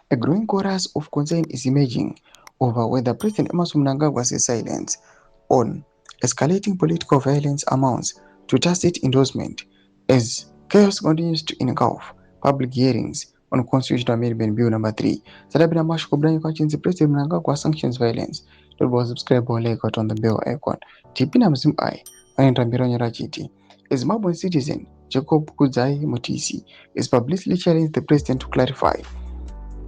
A growing chorus of concern is emerging over whether President Emmerson Mnangagwa's silence on escalating political violence amounts to tacit endorsement as chaos continues to engulf public hearings on Constitutional Amendment Bill number 3. Sadabina Mashko Brian Kwachinzi President Mnangagwa Sanctions Violence. That was subscribe or like on the bell icon. Tipina Mzimai, Anintambiro Nyarachiti. A Zimbabwean citizen, Jacob Kudzai Mutisi, is publicly challenged the president to clarify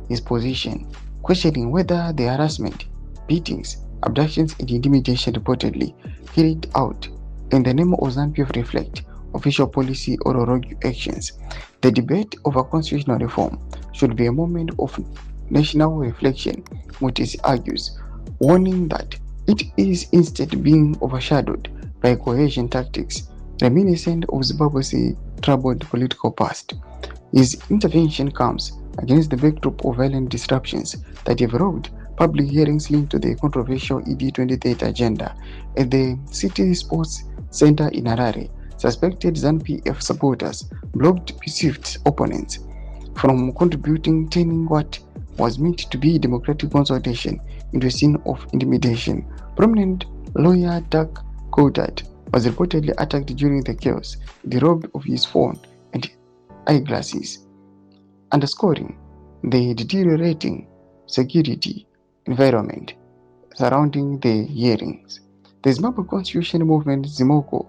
his position, questioning whether the harassment, beatings, abductions, and intimidation reportedly carried out in the name of ZANU-PF reflect official policy or rogue actions. The debate over constitutional reform should be a moment of national reflection, Mutisi argues, warning that it is instead being overshadowed by coercion tactics reminiscent of Zimbabwe's troubled political past. His intervention comes against the backdrop of violent disruptions that have robbed public hearings linked to the controversial ED 2030 agenda at the City Sports Center in Harare. Suspected ZANU-PF supporters blocked perceived opponents from contributing, turning what was meant to be democratic consultation into a scene of intimidation. Prominent lawyer Doug Goddard was reportedly attacked during the chaos, robbed of his phone and eyeglasses, underscoring the deteriorating security environment surrounding the hearings. The Zimbabwe Constitution Movement Zimoko,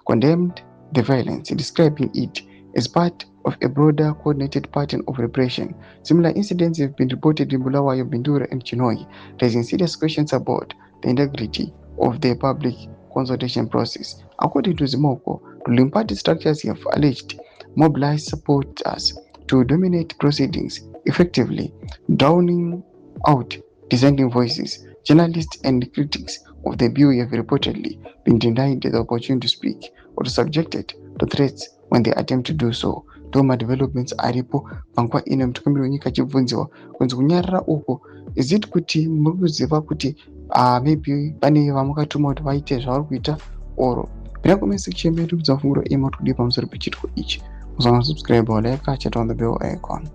condemned the violence, describing it as part of a broader coordinated pattern of repression. Similar incidents have been reported in Bulawayo, Bindura, and Chinhoyi, raising serious questions about the integrity of the public consultation process. According to Zimoko, ruling party structures have alleged mobilized supporters to dominate proceedings, effectively drowning out dissenting voices. Journalists and critics of the bill have reportedly been denied the opportunity to speak or subjected to threats when they attempt to do so. Doma developments aripo panguva ino mutungamiriri wenyika achibvunziwa kunzi kunyarara uku is it kuti muri kuziva kuti maybe pane vamukatuma kuti vaite zvavari kuita or pera comment section medu bvunza funguro imo kuti kudii pamusoro pechitiko ichi. Musanga subscribe or like chat on the bell icon.